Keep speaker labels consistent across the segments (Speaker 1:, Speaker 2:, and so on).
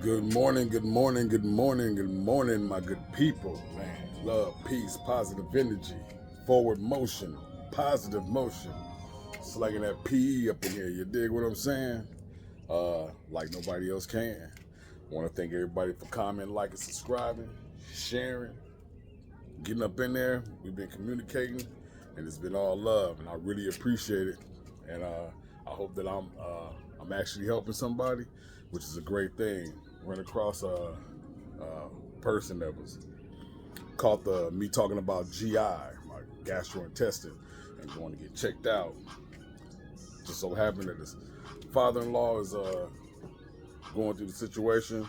Speaker 1: Good morning, good morning, good morning, good morning, my good people, man. Love, peace, positive energy, forward motion, positive motion. Slugging that PE up in here, you dig what I'm saying? Like nobody else can. Want to thank everybody for commenting, liking, subscribing, sharing, getting up in there. We've been communicating, and it's been all love, and I really appreciate it. And I hope that I'm actually helping somebody, which is a great thing. Run across a person that was caught me talking about GI, my gastrointestinal, and going to get checked out. Just so happened that his father-in-law is going through the situation,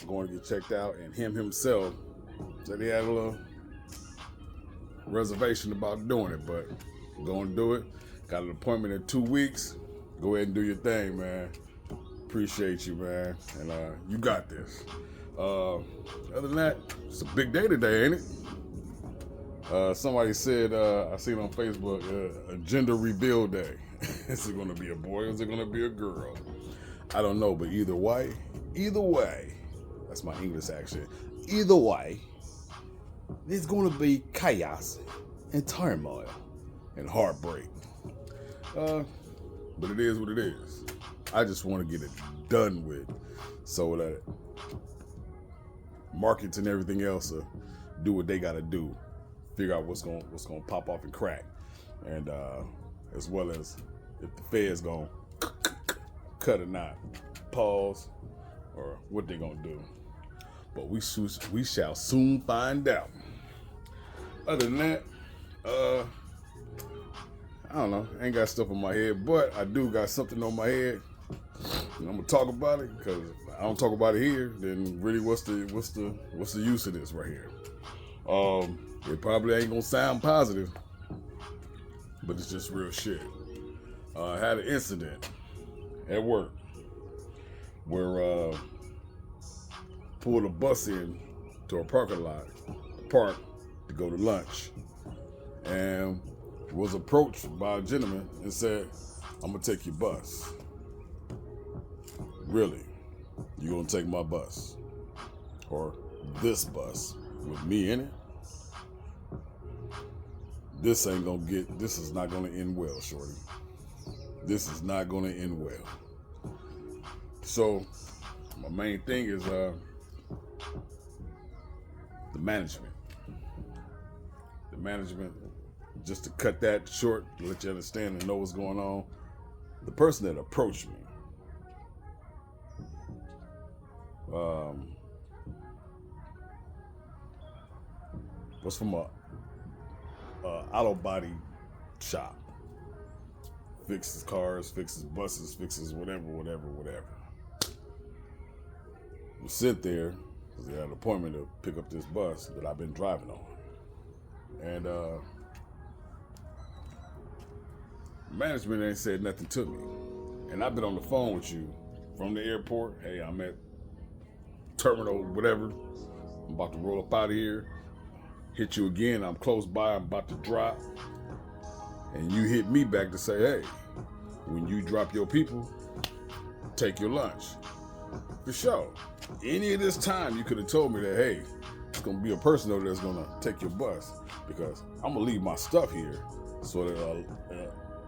Speaker 1: going to get checked out, and him himself said he had a little reservation about doing it, but going to do it. Got an appointment in 2 weeks. Go ahead and do your thing, man. Appreciate you, man, and you got this. Other than that, it's a big day today, ain't it? Somebody said, I seen on Facebook, a gender reveal day. Is it going to be a boy or is it going to be a girl? I don't know, but either way, that's my English accent. Either way, there's going to be chaos and turmoil and heartbreak. But it is what it is. I just want to get it done with so that markets and everything else do what they got to do. Figure out what's going to pop off and crack. And as well as if the Fed's going to cut or not, pause, or what they going to do. But we shall soon find out. Other than that, I don't know. I ain't got stuff on my head, but I do got something on my head. And I'm gonna talk about it, because if I don't talk about it here, then really what's the use of this right here? It probably ain't gonna sound positive, but it's just real shit. I had an incident at work where pulled a bus in to a parking lot, park to go to lunch, and was approached by a gentleman and said, "I'm gonna take your bus." Really? You gonna take my bus? Or this bus with me in it? This is not gonna end well, shorty. This is not gonna end well. So, my main thing is the management. The management, just to cut that short, to let you understand and know what's going on. The person that approached me, was from a auto body shop. Fixes cars, fixes buses, fixes whatever. We sit there because they had an appointment to pick up this bus that I've been driving on. And management ain't said nothing to me. And I've been on the phone with you from the airport. Hey, I'm at terminal, whatever. I'm about to roll up out of here. Hit you again. I'm close by. I'm about to drop. And you hit me back to say, hey, when you drop your people, take your lunch. For sure. Any of this time, you could have told me that, hey, it's going to be a person over there that's going to take your bus, because I'm going to leave my stuff here so that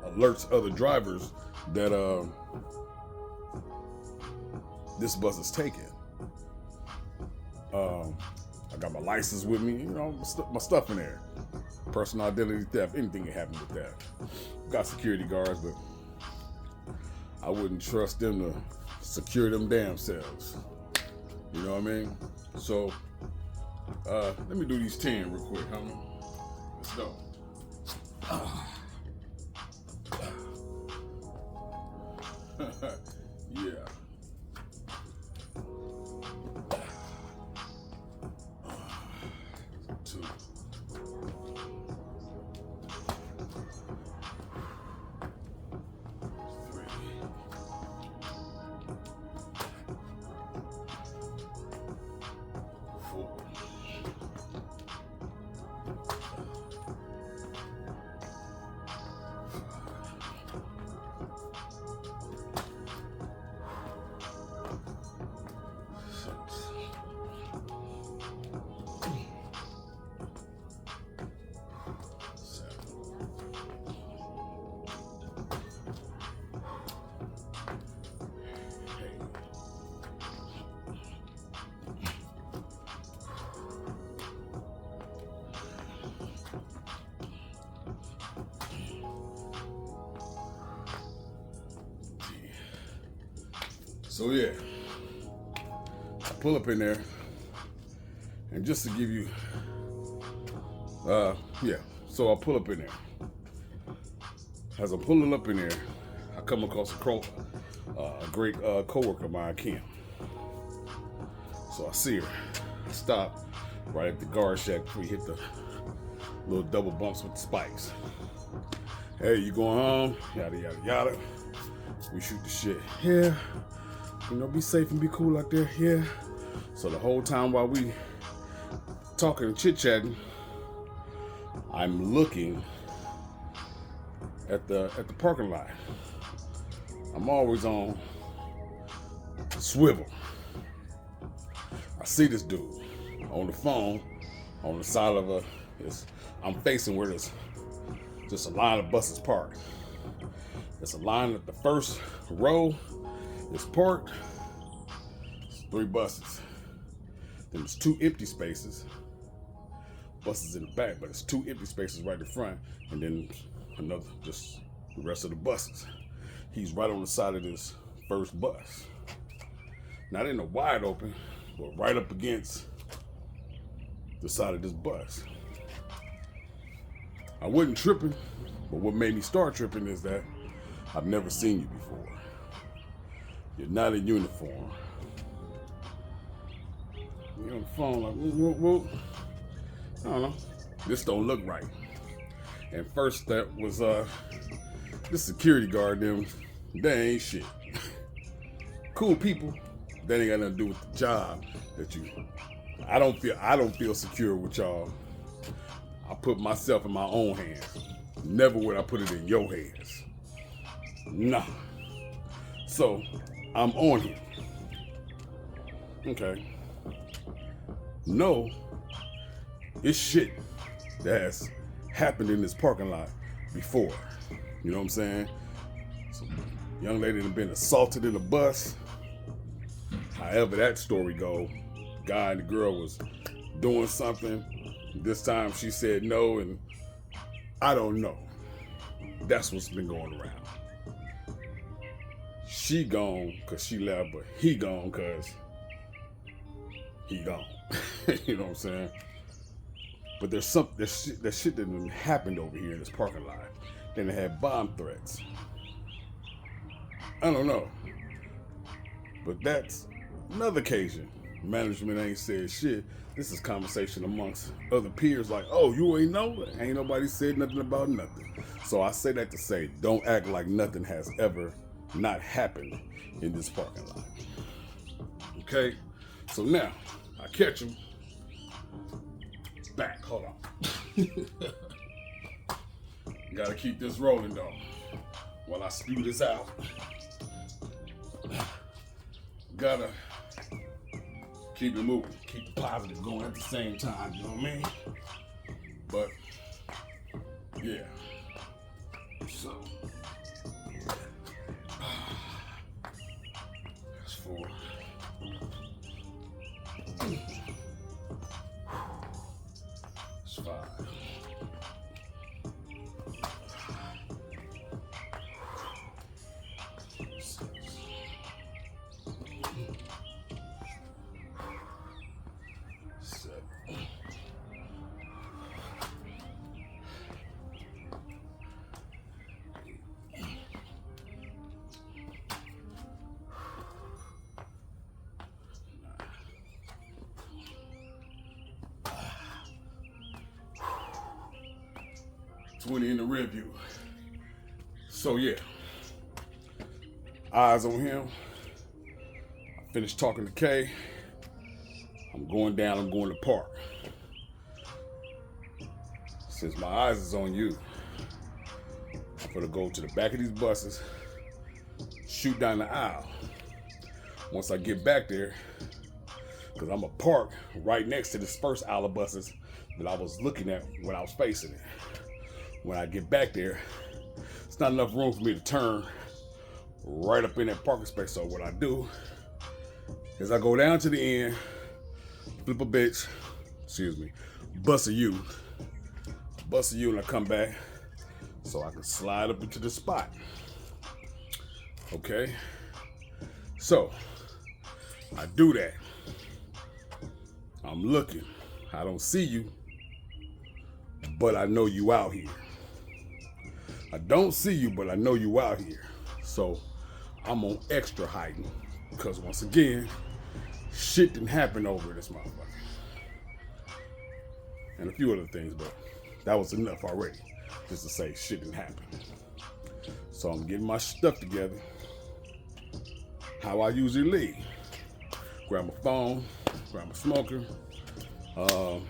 Speaker 1: alerts other drivers that this bus is taken. I got my license with me, my stuff in there. Personal identity theft, anything can happen with that. Got security guards, but I wouldn't trust them to secure them damn selves. You know what I mean? So, let me do these 10 real quick, homie. Let's go. Yeah. Two. Three. Four. 5. So yeah, I pull up in there, and just to give you, so I pull up in there. As I'm pulling up in there, I come across a great coworker of mine, Kim. So I see her. I stop right at the guard shack before we hit the little double bumps with the spikes. Hey, you going home? Yada, yada, yada. We shoot the shit. Yeah. You know, be safe and be cool out there. Yeah. So the whole time while we talking and chit-chatting, I'm looking at the parking lot. I'm always on swivel. I see this dude on the phone on the side of I'm facing where there's just a line of buses parked. It's a line at the first row is parked. It's 3 buses. Then there's 2 empty spaces. Buses in the back, but it's 2 empty spaces right in front, and then another, just the rest of the buses. He's right on the side of this first bus. Not in the wide open, but right up against the side of this bus. I wasn't tripping, but what made me start tripping is that I've never seen you before. You're not in uniform. You're on the phone like, whoop. I don't know. This don't look right. And first step was this security guard, they ain't shit. Cool people, that ain't got nothing to do with the job that you. I don't feel secure with y'all. I put myself in my own hands. Never would I put it in your hands. Nah. So I'm on here. Okay. No, it's shit that has happened in this parking lot before. You know what I'm saying? Some young lady had been assaulted in a bus. However that story go, guy and the girl was doing something. This time she said no, and I don't know. That's what's been going around. She gone because she left, but he gone because he gone. You know what I'm saying? But there's shit that happened over here in this parking lot. Then they had bomb threats. I don't know. But that's another occasion. Management ain't said shit. This is conversation amongst other peers like, oh, you ain't know? Ain't nobody said nothing about nothing. So I say that to say, don't act like nothing has ever not happened in this parking lot. Okay? So now, I catch him. Back, hold on. Gotta keep this rolling though. While I spew this out. Gotta keep it moving, keep the positive going at the same time, you know what I mean? But, yeah. So, that's 4. That's 5. 6. 7. 20 in the rear view. So yeah, eyes on him. I finished talking to Kay. I'm going down, I'm going to park. Since my eyes is on you, I'm gonna go to the back of these buses, shoot down the aisle. Once I get back there, because I'm gonna park right next to this first aisle of buses that I was looking at when I was facing it. When I get back there, it's not enough room for me to turn right up in that parking space. So what I do is I go down to the end, flip a bitch, bust a U, and I come back so I can slide up into the spot. Okay? So I do that. I'm looking. I don't see you, but I know you out here. I don't see you, but I know you out here. So I'm on extra hiding because once again, shit didn't happen over this motherfucker. And a few other things, but that was enough already just to say shit didn't happen. So I'm getting my stuff together. How I usually leave. Grab my phone, grab my smoker. I'm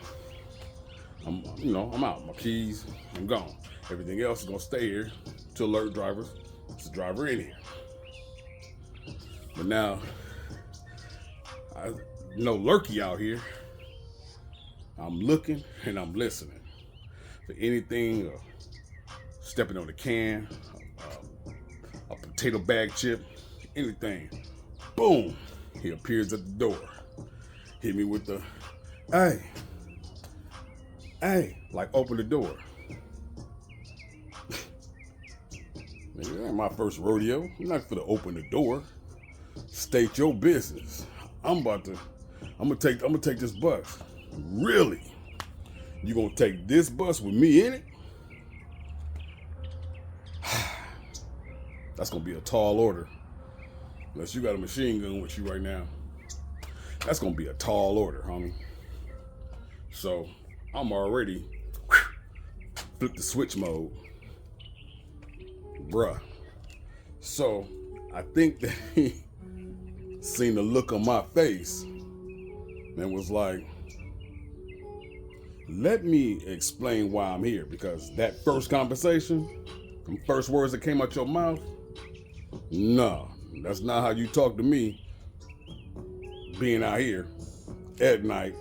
Speaker 1: out. My keys, I'm gone. Everything else is gonna stay here to alert drivers. There's a driver in here. But now, no lurky out here. I'm looking and I'm listening for anything, stepping on the can, a potato bag chip, anything. Boom, he appears at the door. Hit me with the, hey, like open the door. Nigga, that ain't my first rodeo. I'm not finna open the door. State your business. I'm gonna take this bus. Really? You gonna take this bus with me in it? That's gonna be a tall order. Unless you got a machine gun with you right now. That's gonna be a tall order, homie. So I'm already flip the switch mode. Bruh. So I think that he seen the look on my face and was like, let me explain why I'm here, because that first conversation, them first words that came out your mouth, no, that's not how you talk to me being out here at night,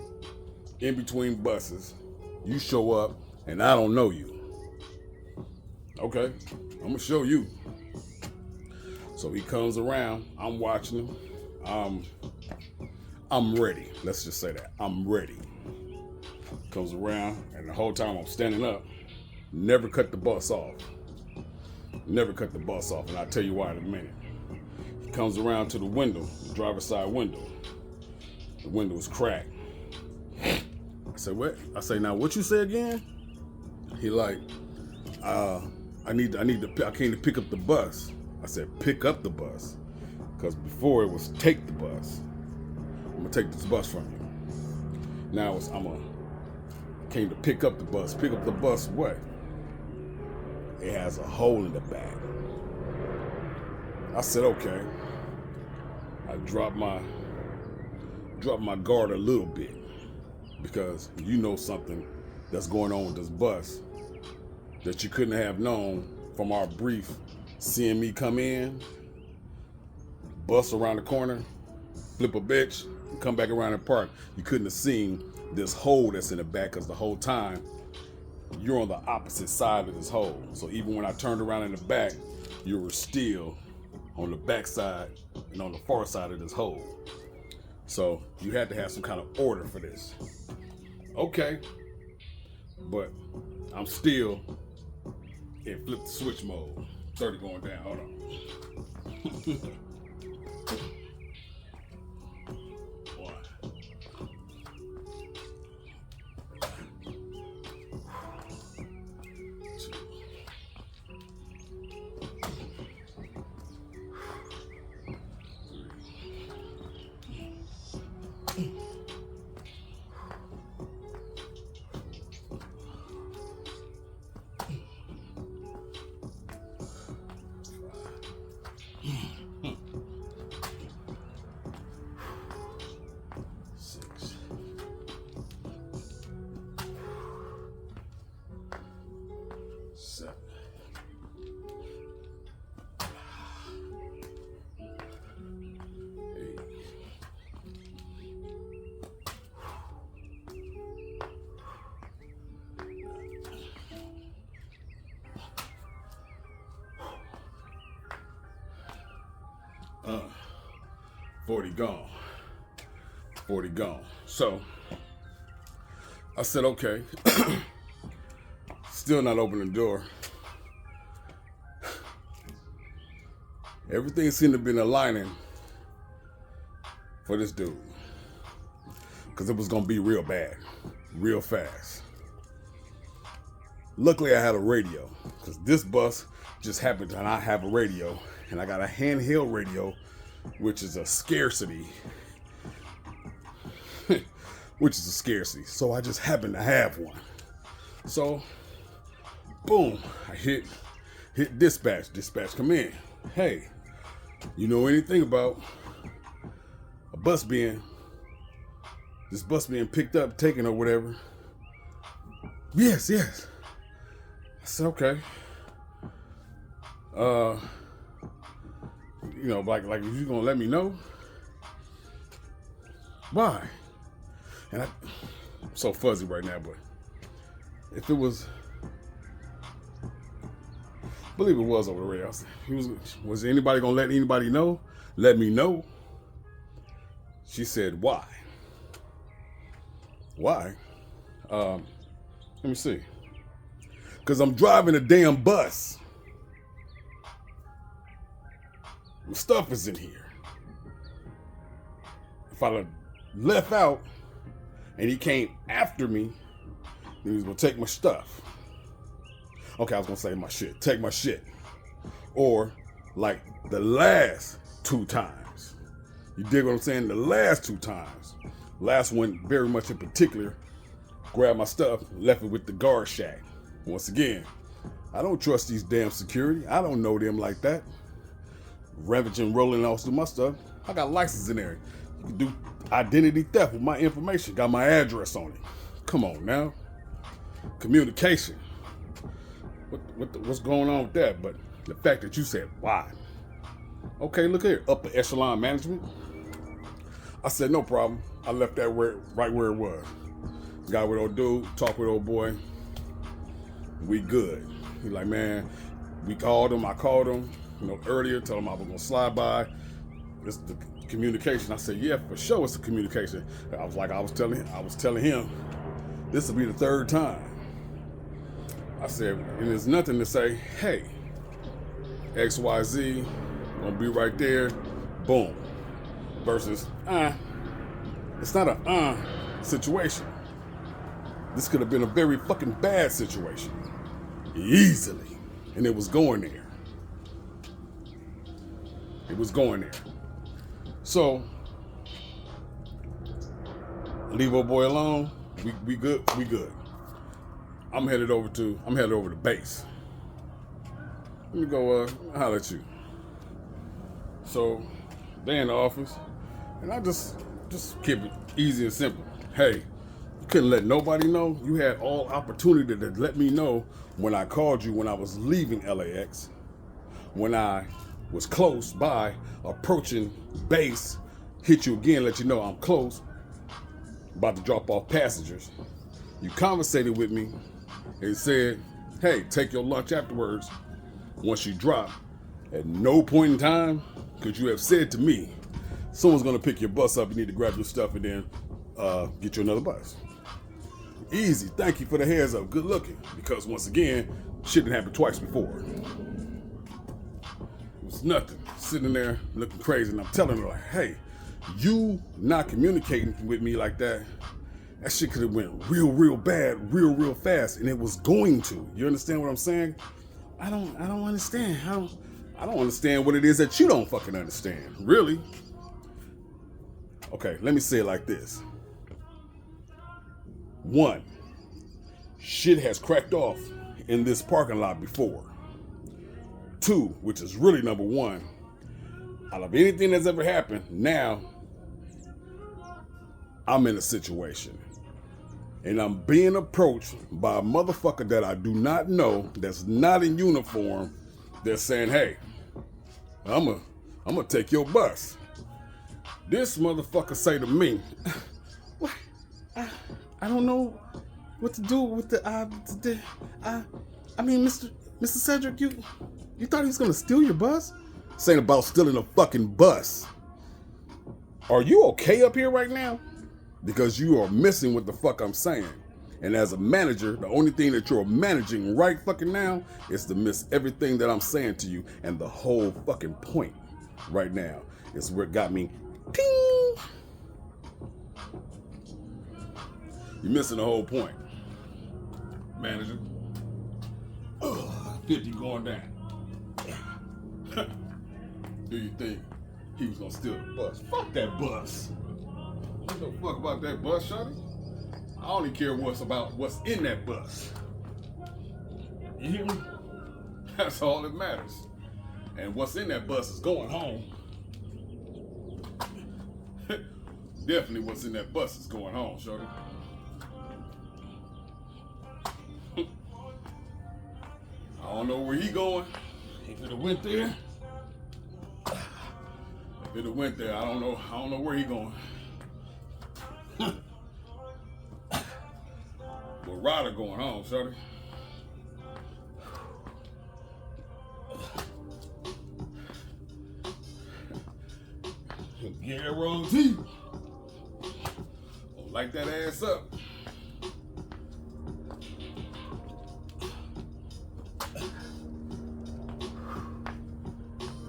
Speaker 1: in between buses. You show up and I don't know you. Okay, I'm gonna show you. So he comes around, I'm watching him. I'm ready. Let's just say that. I'm ready. Comes around, and the whole time I'm standing up, never cut the bus off. Never cut the bus off, and I'll tell you why in a minute. He comes around to the window, the driver's side window. The window is cracked. I said, what? I say, now what you say again? He like, I came to pick up the bus. I said, pick up the bus. Because before it was take the bus. I'm gonna take this bus from you. Now came to pick up the bus. Pick up the bus what? It has a hole in the back. I said, okay. I dropped my guard a little bit, because you know something that's going on with this bus that you couldn't have known from our brief seeing me come in, bus around the corner, flip a bitch, and come back around and park. You couldn't have seen this hole that's in the back, because the whole time you're on the opposite side of this hole. So even when I turned around in the back, you were still on the back side and on the far side of this hole. So you had to have some kind of order for this. Okay, but I'm still in flip the switch mode. 30 going down, hold on. Uh, 40 gone. 40 gone. So I said, okay. Still not opening the door. Everything seemed to be aligning for this dude. Because it was going to be real bad, real fast. Luckily, I had a radio. Because this bus just happened to not have a radio. And I got a handheld radio, which is a scarcity. So I just happened to have one. So, boom, I hit dispatch. Dispatch, come in. Hey, you know anything about this bus being picked up, taken or whatever? Yes. I said, okay. You know, like if you gonna let me know, why? And I'm so fuzzy right now, but if it was, I believe it was over the radio. Was anybody gonna let anybody know? Let me know. She said, why? Why? Let me see. Because I'm driving a damn bus. My stuff is in here. If I left out and he came after me, he was gonna take my stuff. Okay, I was gonna say my shit. Take my shit. Or like the last 2 times. You dig what I'm saying? The last 2 times. Last one, very much in particular, grabbed my stuff, left it with the guard shack. Once again, I don't trust these damn security. I don't know them like that. Ravaging, rolling off through my stuff. I got license in there. You can do identity theft with my information. Got my address on it. Come on now. Communication. What's going on with that? But the fact that you said, why? Okay, look here. Upper echelon management. I said, no problem. I left that right where it was. Got with old dude, talked with old boy. We good. He like, man, we called him. I called him, earlier, told him I was gonna slide by. It's the communication. I said, yeah, for sure it's the communication. I was telling him, this will be the 3rd time. I said, and there's nothing to say, hey, XYZ, gonna be right there, boom. Versus, it's not a situation. This could have been a very fucking bad situation. Easily. And it was going there. So, leave old boy alone. We good. I'm headed over to base. Let me go holler at you. So, they in the office, and I just keep it easy and simple. Hey, you couldn't let nobody know. You had all opportunity to let me know when I called you when I was leaving LAX, when I was close by, approaching base, hit you again, let you know I'm close, about to drop off passengers. You conversated with me and said, hey, take your lunch afterwards once you drop. At no point in time could you have said to me, someone's gonna pick your bus up, you need to grab your stuff and then get you another bus. Easy, thank you for the heads up, good looking. Because once again, shit didn't happen twice before. It was nothing, sitting there looking crazy, and I'm telling her like, hey, you not communicating with me like that, that shit could have went real bad, real fast, and it was going to. You understand what I'm saying? I don't understand. I don't understand what it is that you don't fucking understand, really. Okay, let me say it like this. 1, shit has cracked off in this parking lot before. 2, which is really number 1, out of anything that's ever happened, now I'm in a situation. And I'm being approached by a motherfucker that I do not know, that's not in uniform, that's saying, hey, I'm gonna take your bus. This motherfucker say to me, what? I don't know what to do with I mean, Mr. Cedric, you thought he was gonna steal your bus? Saying about stealing a fucking bus. Are you okay up here right now? Because you are missing what the fuck I'm saying. And as a manager, the only thing that you're managing right fucking now is to miss everything that I'm saying to you. And the whole fucking point right now is where it got me. Ping! You're missing the whole point. Manager. 50 going down. Do you think he was gonna steal the bus? Fuck that bus. I don't give a fuck about that bus, shawty. I only care what's in that bus. You hear me? That's all that matters. And what's in that bus is going home. Definitely what's in that bus is going home, shorty. I don't know where he going. If it went there, I don't know where he going. But Ryder going home, shorty. Guarantee. Light that ass up.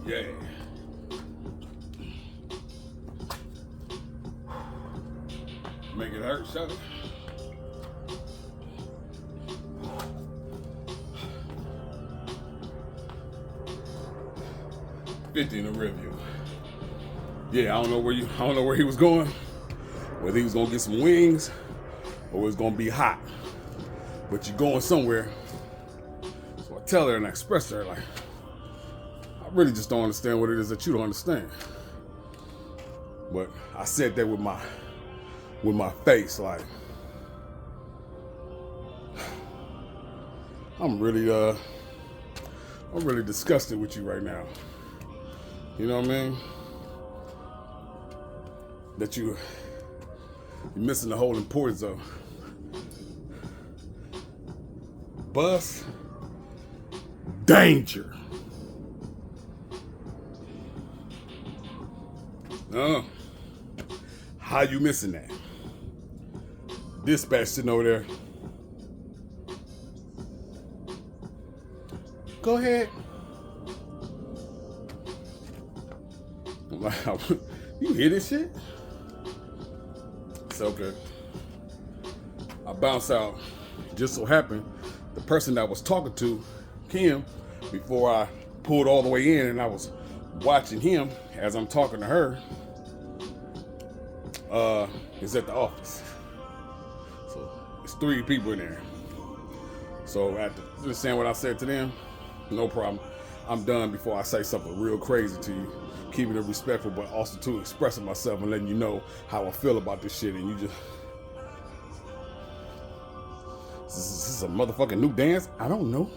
Speaker 1: Yeah. Make it hurt, shut it. $50 in the review. Yeah, I don't know where he was going. Whether he was gonna get some wings or it was gonna be hot. But you're going somewhere. So I tell her and I express to her like, I really just don't understand what it is that you don't understand. But I said that with my face, like, I'm really disgusted with you right now. You know what I mean? That you're missing the whole importance of bus danger. How you missing that? Dispatch sitting over there. Go ahead. I'm like, you hear this shit? It's okay. I bounce out. Just so happened, the person that I was talking to, Kim, before I pulled all the way in and I was watching him as I'm talking to her, is at the office. So it's 3 people in there. So after understand what I said to them, no problem. I'm done before I say something real crazy to you. Keeping it respectful, but also to expressing myself and letting you know how I feel about this shit. And you just, this is a motherfucking new dance? I don't know.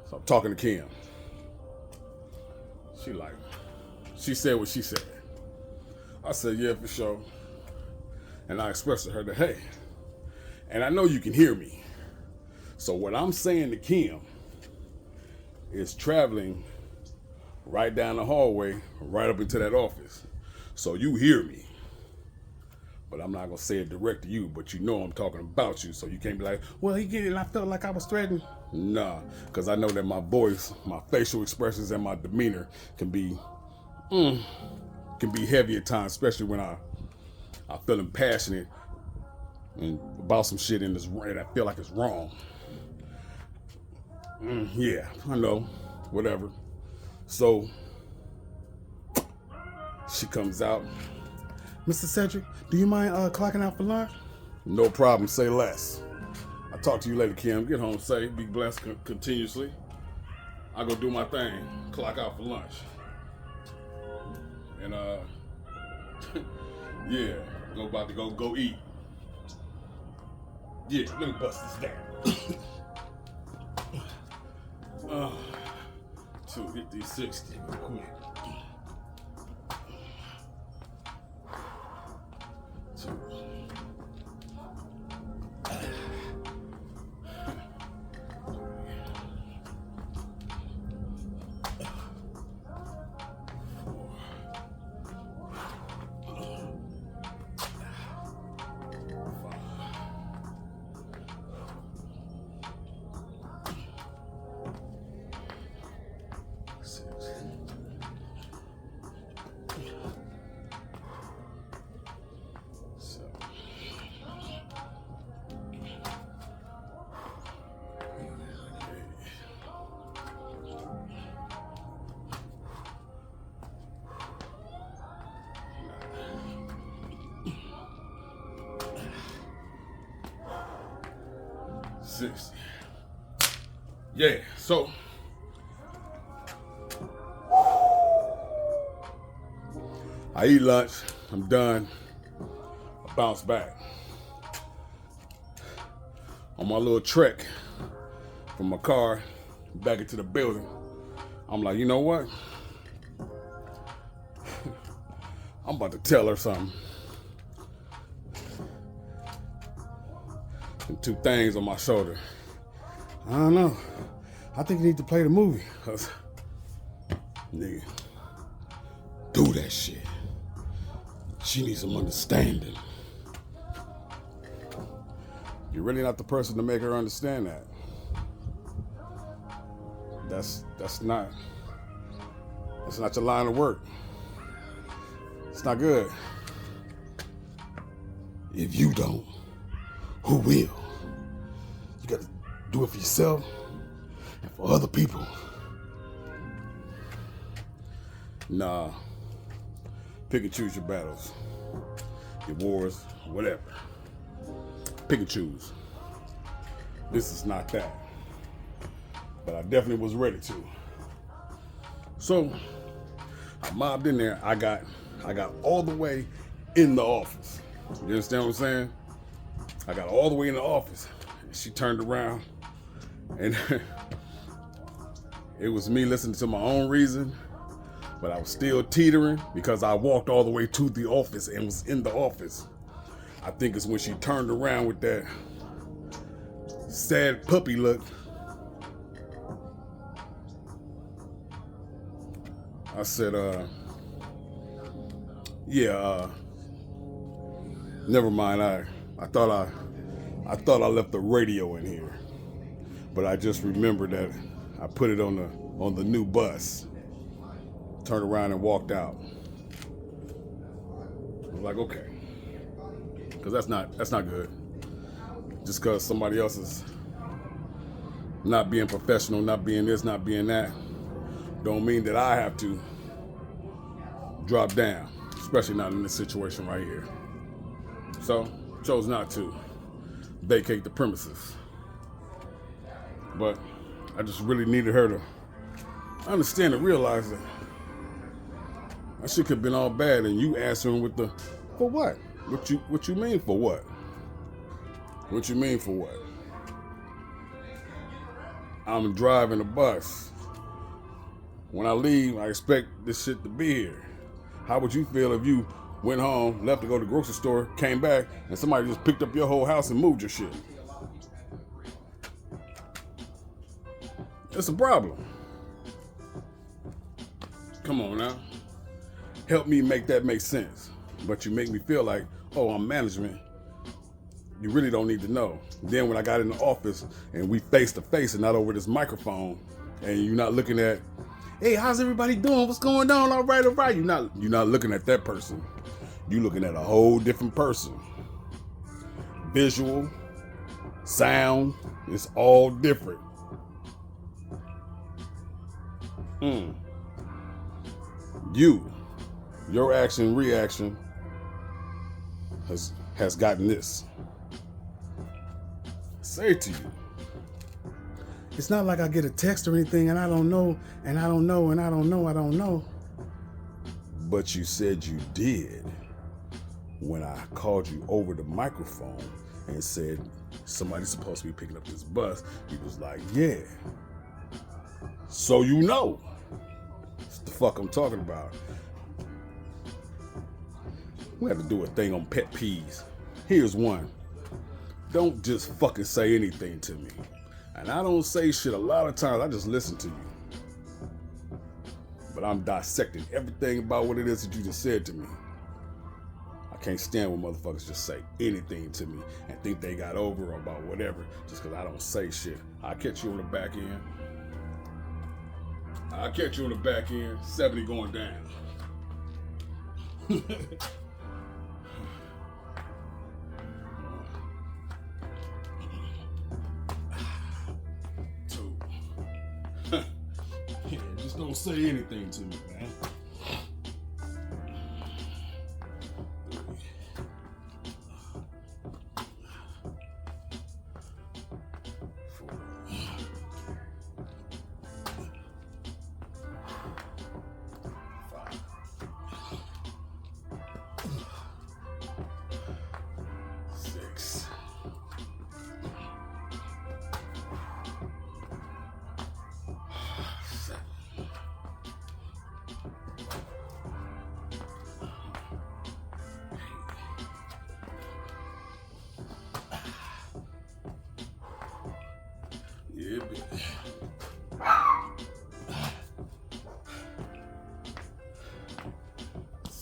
Speaker 1: So I'm talking to Kim. She said what she said. I said, yeah, for sure. And I expressed to her that, hey, and I know you can hear me. So what I'm saying to Kim is traveling right down the hallway, right up into that office. So you hear me. But I'm not gonna say it direct to you, but you know I'm talking about you, so you can't be like, well, he get it and I felt like I was threatened. Nah, because I know that my voice, my facial expressions, and my demeanor can be heavy at times, especially when I feel passionate and about some shit in this and I feel like it's wrong. Yeah, I know, whatever. So she comes out. Mr. Cedric, do you mind clocking out for lunch? No problem, say less. I'll talk to you later, Kim. Get home safe, be blessed continuously. I'll go do my thing, clock out for lunch. And yeah, about to go eat. Yeah, let me bust this down. 250-60 real quick. 2. 60. Yeah, so I eat lunch, I'm done, I bounce back. On my little trek from my car back into the building, I'm like, you know what? I'm about to tell her something. And two things on my shoulder. I don't know. I think you need to play the movie. Cause, nigga, do that shit. She needs some understanding. You're really not the person to make her understand that. That's not your line of work. It's not good. If you don't, who will? You gotta do it for yourself and for other people. Nah. Pick and choose your battles, your wars, whatever. Pick and choose. This is not that. But I definitely was ready to. So I mobbed in there. I got all the way in the office. You understand what I'm saying? I got all the way in the office. And she turned around and it was me listening to my own reason, but I was still teetering because I walked all the way to the office and was in the office. I think it's when she turned around with that sad puppy look. I said, never mind. I thought I left the radio in here, but I just remembered that I put it on the new bus. Turned around and walked out. I was like, okay, because that's not good. Just because somebody else is not being professional, not being this, not being that, don't mean that I have to drop down, especially not in this situation right here. So, chose not to vacate the premises. But I just really needed her to understand and realize that shit could have been all bad, and you answering with the, for what? What you mean for what? What you mean for what? I'm driving a bus. When I leave, I expect this shit to be here. How would you feel if you went home, left to go to the grocery store, came back, and somebody just picked up your whole house and moved your shit? It's a problem. Come on now. Help me make that make sense. But you make me feel like, oh, I'm management. You really don't need to know. Then when I got in the office and we face to face and not over this microphone, and you're not looking at, hey, how's everybody doing? What's going on? All right. You're not looking at that person. You're looking at a whole different person. Visual, sound, it's all different. Your action, reaction has gotten this. Say it to you. It's not like I get a text or anything and I don't know, and I don't know, and I don't know, I don't know. But you said you did when I called you over the microphone and said somebody's supposed to be picking up this bus. You was like, yeah. So you know. That's the fuck I'm talking about. We have to do a thing on pet peeves. Here's one. Don't just fucking say anything to me. And I don't say shit a lot of times. I just listen to you. But I'm dissecting everything about what it is that you just said to me. I can't stand when motherfuckers just say anything to me and think they got over about whatever just because I don't say shit. I'll catch you on the back end. 70 going down. Yeah, just don't say anything to me, man.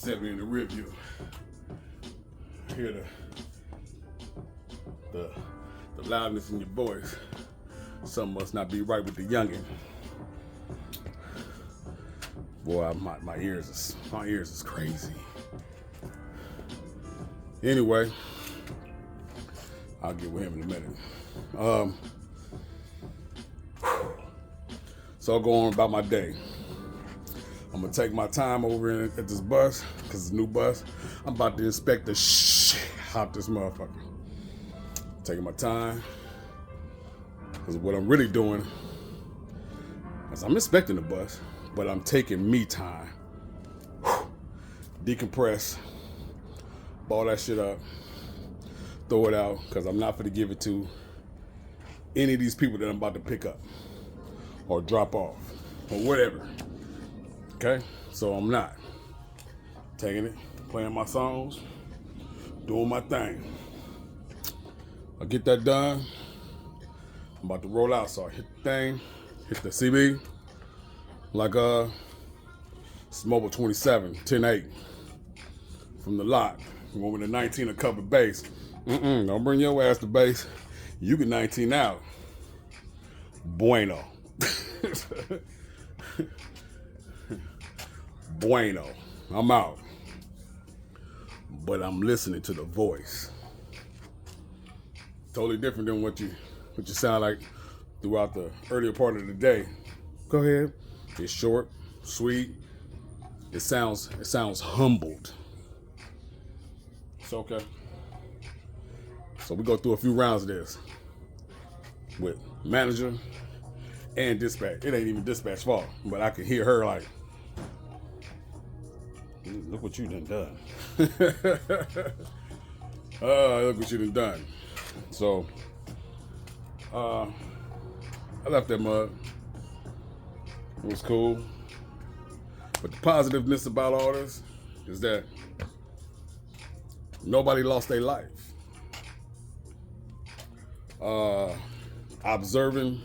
Speaker 1: Set me in the rear view. Hear the loudness in your voice. Something must not be right with the youngin'. Boy, my ears is crazy. Anyway, I'll get with him in a minute. So I'll go on about my day. I'm gonna take my time over at this bus, cause it's a new bus. I'm about to inspect the shit out this motherfucker. Taking my time, cause what I'm really doing is I'm inspecting the bus, but I'm taking me time. Decompress, ball that shit up, throw it out, cause I'm not gonna give it to any of these people that I'm about to pick up or drop off or whatever. Okay, so I'm not taking it, playing my songs, doing my thing. I get that done, I'm about to roll out, so I hit the thing, hit the CB, like it's Mobile 27, 10-8, from the lot. You want me to 19 a cover bass. Don't bring your ass to bass. You get 19 out. Bueno. Bueno. I'm out. But I'm listening to the voice. Totally different than what you sound like throughout the earlier part of the day. Go ahead. It's short, sweet. It sounds humbled. It's okay. So we go through a few rounds of this with manager and dispatch. It ain't even dispatch's fault, but I can hear her like, look what you done. Look what you done. So I left that mug. It was cool. But the positiveness about all this is that nobody lost their life. Observing,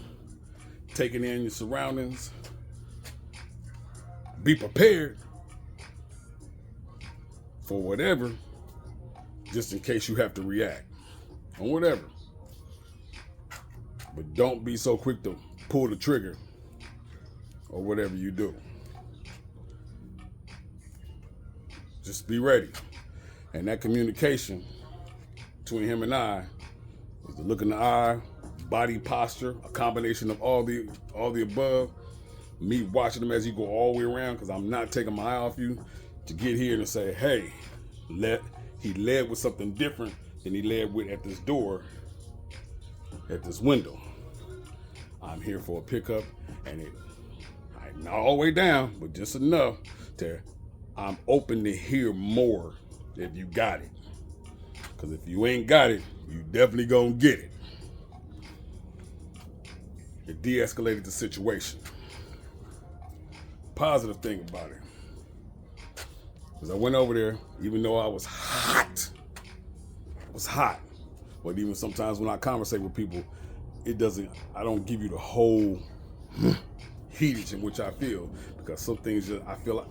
Speaker 1: taking in your surroundings. Be prepared for whatever, just in case you have to react on whatever. But don't be so quick to pull the trigger or whatever you do. Just be ready. And that communication between him and I was the look in the eye, body posture, a combination of all the above. Me watching him as he go all the way around, because I'm not taking my eye off you, to get here and say, hey, he led with something different than he led with at this door, at this window. I'm here for a pickup, and not all the way down, but just enough to I'm open to hear more if you got it. Because if you ain't got it, you definitely gonna get it. It de-escalated the situation. Positive thing about it is I went over there, even though I was hot. But even sometimes when I conversate with people, I don't give you the whole heatage in which I feel, because some things I feel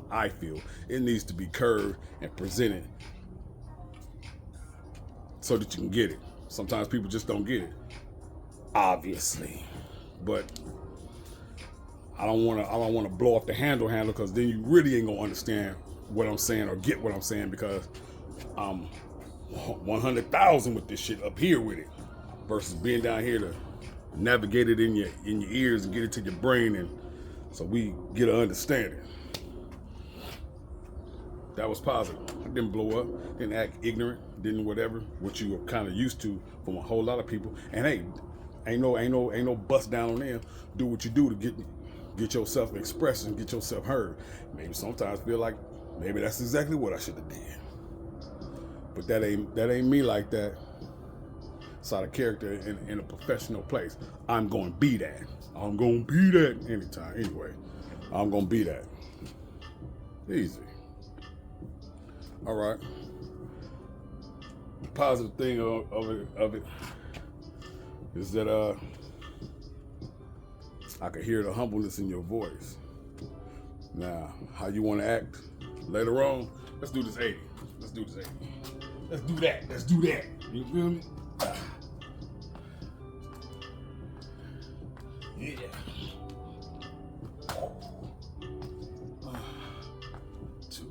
Speaker 1: it needs to be curved and presented so that you can get it. Sometimes people just don't get it, obviously, but I don't want to blow off the handle, because then you really ain't gonna understand what I'm saying or get what I'm saying, because I'm 100,000 with this shit up here with it versus being down here to navigate it in your ears and get it to your brain, and so we get an understanding. That was positive. I didn't blow up, didn't act ignorant, didn't whatever, what you were kind of used to from a whole lot of people. And hey, ain't no bust down on them. Do what you do to get yourself expressed and get yourself heard. Maybe sometimes feel like maybe that's exactly what I should have did. But that ain't me like that. It's out of character in a professional place. I'm gonna be that. I'm gonna be that anytime. Anyway, I'm gonna be that. Easy. All right. The positive thing of it is that I could hear the humbleness in your voice. Now, how you want to act later on, Let's do this 80. Let's do this 80. Let's do that. Let's do that. You feel me? Yeah. Two.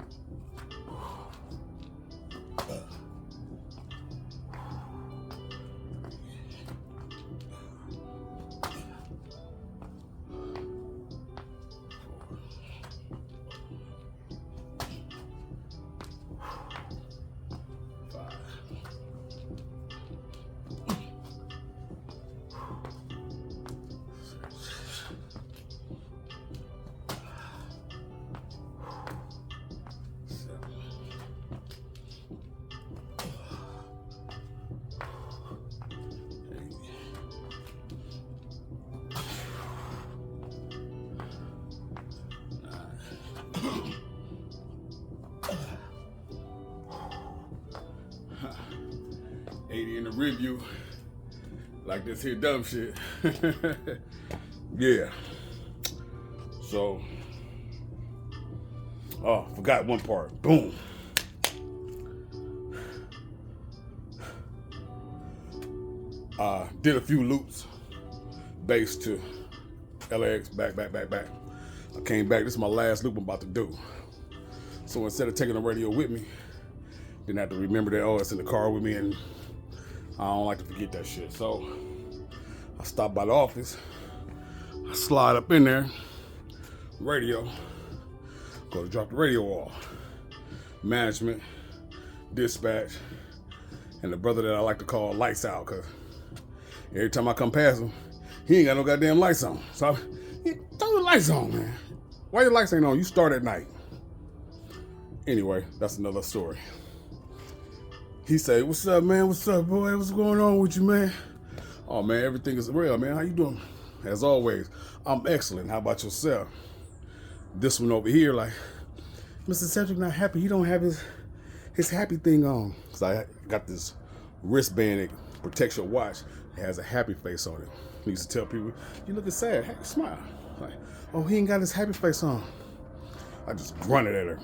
Speaker 1: In the review, like this here dumb shit. Yeah. So, oh, forgot one part. Boom. Did a few loops, bass to LAX, back. I came back. This is my last loop I'm about to do. So instead of taking the radio with me, didn't have to remember that, oh, it's in the car with me, and I don't like to forget that shit. So I stopped by the office, I slide up in there, radio, go to drop the radio off. Management, dispatch, and the brother that I like to call Lights Out, cause every time I come past him, he ain't got no goddamn lights on. So throw the lights on, man. Why your lights ain't on? You start at night. Anyway, that's another story. He say, "What's up, man? What's up, boy? What's going on with you, man?" "Oh, man, everything is real, man. How you doing?" "As always, I'm excellent. How about yourself?" This one over here, like, "Mr. Cedric not happy. He don't have his happy thing on." So I got this wristband that protects your watch. It has a happy face on it. He used to tell people, "You looking sad. Hey, smile." Like, "Oh, he ain't got his happy face on." I just grunted at her.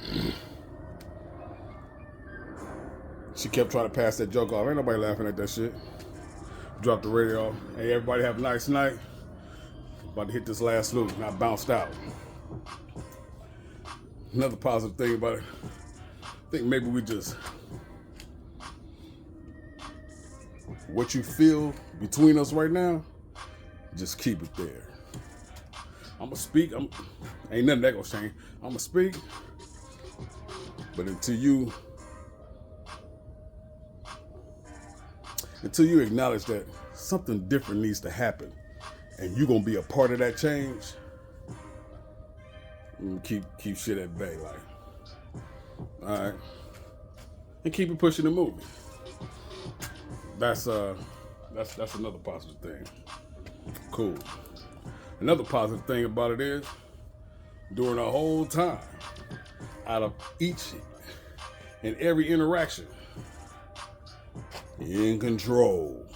Speaker 1: She kept trying to pass that joke off. Ain't nobody laughing at that shit. Dropped the radio off. "Hey, everybody have a nice night. About to hit this last loop." And I bounced out. Another positive thing about it, I think maybe we just, what you feel between us right now, just keep it there. I'ma speak. Ain't nothing that gonna change. I'ma speak. But until you acknowledge that something different needs to happen and you're gonna be a part of that change, keep shit at bay, like, all right, and keep it pushing and moving. That's another positive thing. Cool. Another positive thing about it is, during the whole time, out of each and every interaction, in control.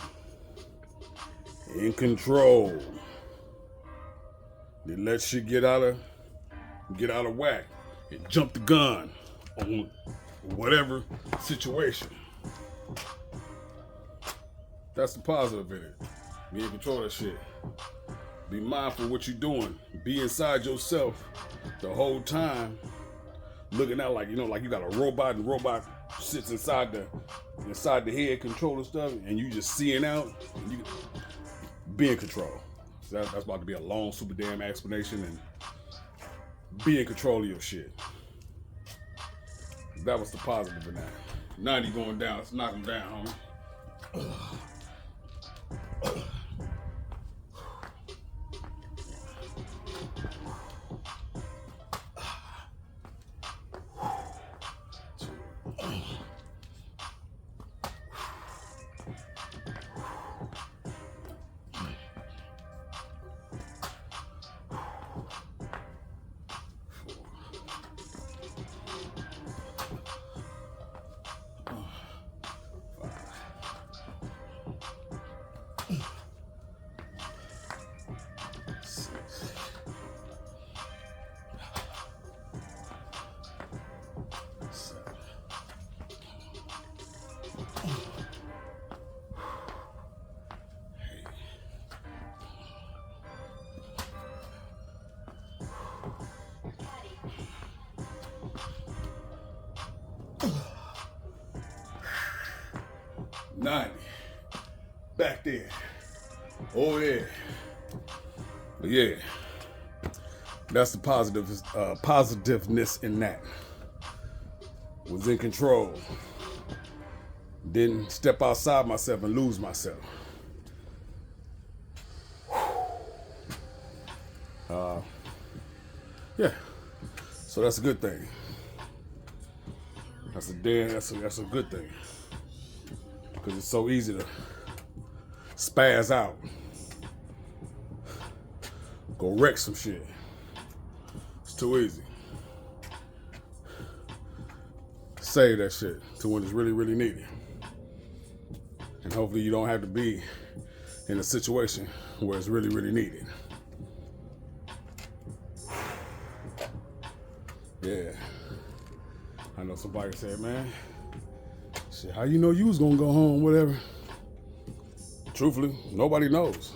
Speaker 1: They let shit get out of whack and jump the gun on whatever situation. That's the positive in it. Be in control of that shit. Be mindful of what you're doing. Be inside yourself the whole time, looking out like, like you got a robot, and the robot sits inside the head controller stuff, and you just seeing out, and you be in control. So that's about to be a long, super damn explanation, and be in control of your shit. That was the positive in that. 90 going down. Let's knock him down, homie. 90. Back there. Oh yeah. But yeah. That's the positiveness in that. Was in control. Didn't step outside myself and lose myself. Yeah. So that's a good thing. That's a good thing. Because it's so easy to spaz out. Go wreck some shit. It's too easy. Save that shit to when it's really, really needed. And hopefully you don't have to be in a situation where it's really, really needed. Yeah. I know somebody said, man, shit, how you know you was gonna go home, whatever? Truthfully, nobody knows.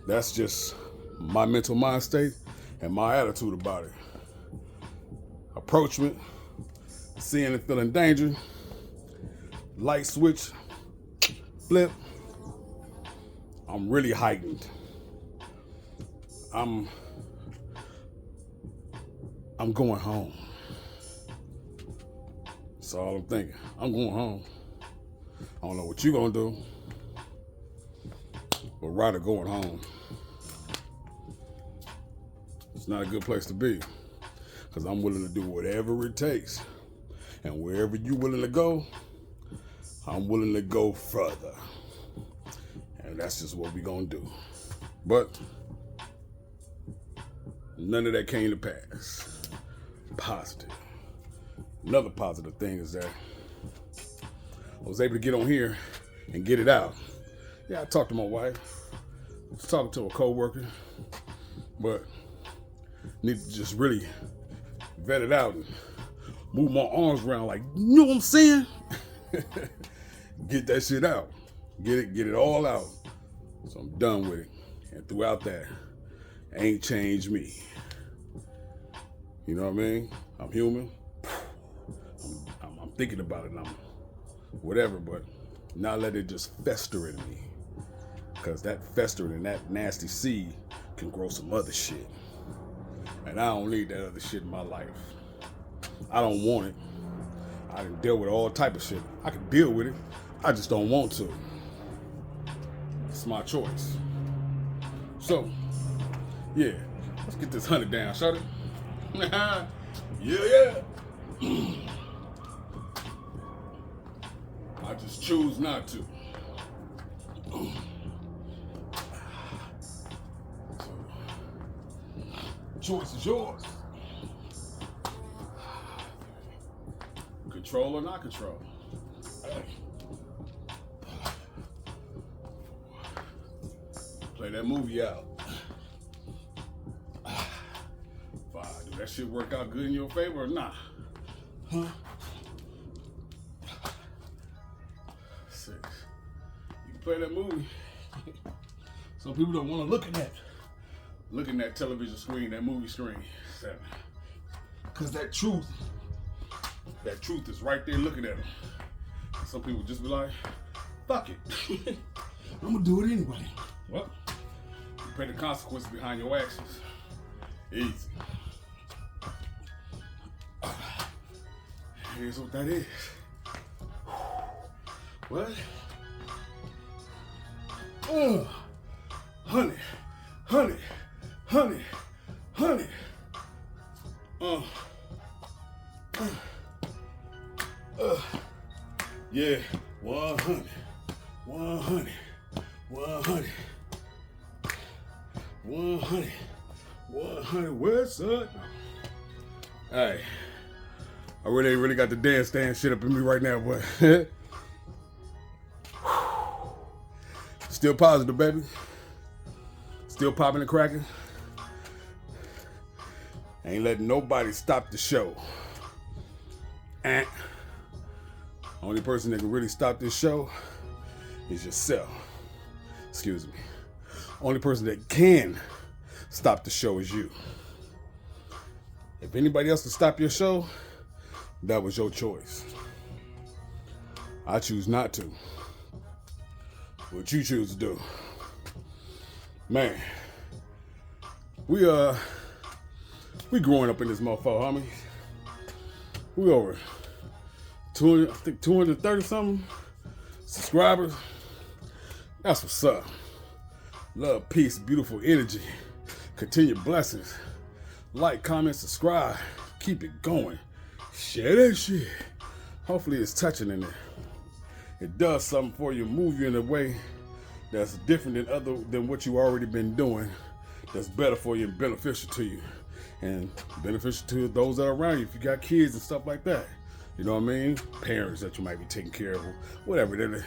Speaker 1: That's just my mental mind state and my attitude about it. Approachment, seeing and feeling danger, light switch, flip. I'm really heightened. I'm going home. That's all I'm thinking. I'm going home. I don't know what you gonna do, but rather going home. It's not a good place to be, because I'm willing to do whatever it takes. And wherever you're willing to go, I'm willing to go further. And that's just what we're gonna do. But none of that came to pass. Positive. Another positive thing is that I was able to get on here and get it out. Yeah, I talked to my wife. I was talking to a coworker, but need to just really vet it out and move my arms around like, you know what I'm saying? Get that shit out. Get it all out. So I'm done with it. And throughout that, ain't changed me. You know what I mean? I'm human. I'm thinking about it and I'm whatever, but not let it just fester in me. Because that festering and that nasty seed can grow some other shit. And I don't need that other shit in my life. I don't want it. I can deal with all type of shit. I can deal with it. I just don't want to. It's my choice. So, yeah, let's get this 100 down, shut it. Yeah. I just choose not to. Choice is yours. Control or not control. Play that movie out. 5. Do that shit work out good in your favor or not? Huh? 6. You can play that movie. Some people don't want to look at that television screen, that movie screen. 7. Because that truth is right there looking at them. Some people just be like, fuck it. I'm gonna do it anyway. Well, you pay the consequences behind your actions. Easy. Here's what that is. What? Honey. Yeah, 100. What's up? Alright. I really got the dance stand shit up in me right now, but still positive, baby. Still popping and cracking. Ain't letting nobody stop the show. Only person that can really stop this show is yourself. Excuse me. Only person that can stop the show is you. If anybody else can stop your show, that was your choice. I choose not to. what you choose to do. Man, we growing up in this motherfucker, homie. We over 200, I think 230 something subscribers. That's what's up. Love, peace, beautiful energy. Continued blessings. Like, comment, subscribe. Keep it going. Share that shit. Hopefully it's touching in there. It does something for you, move you in a way that's different than what you already been doing, that's better for you and beneficial to you. And beneficial to those that are around you if you got kids and stuff like that. You know what I mean? Parents that you might be taking care of, whatever.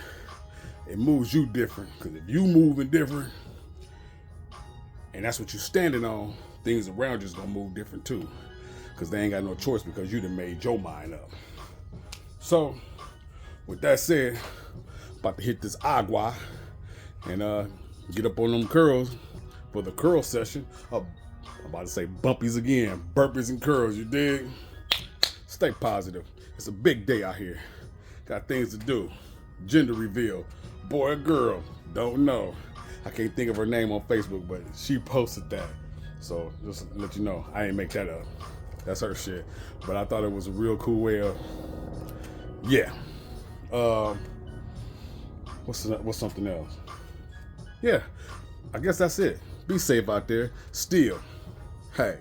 Speaker 1: It moves you different. Because if you moving different, and that's what you're standing on, things around you is going to move different too. Because they ain't got no choice because you done made your mind up. So, with that said, about to hit this agua and get up on them curls for the curl session. I'm about to say bumpies again, burpees and curls, you dig? Stay positive. It's a big day out here. Got things to do. Gender reveal. Boy or girl, don't know. I can't think of her name on Facebook, but she posted that. So just to let you know, I ain't make that up. That's her shit. But I thought it was a real cool way of, yeah. What's something else? Yeah, I guess that's it. Be safe out there. Still, hey,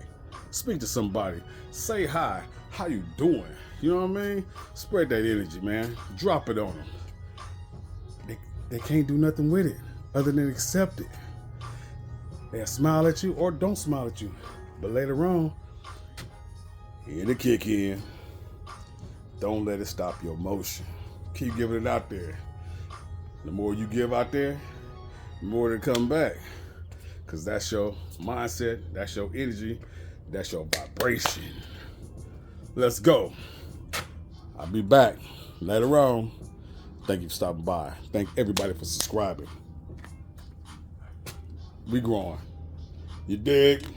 Speaker 1: speak to somebody. Say hi. How you doing? You know what I mean? Spread that energy, man. Drop it on them. They can't do nothing with it other than accept it. They'll smile at you or don't smile at you. But later on, it'll kick in. Don't let it stop your motion. Keep giving it out there. The more you give out there, the more they come back. Because that's your mindset, that's your energy, that's your vibration. Let's go. I'll be back later on. Thank you for stopping by. Thank everybody for subscribing. We growing. You dig?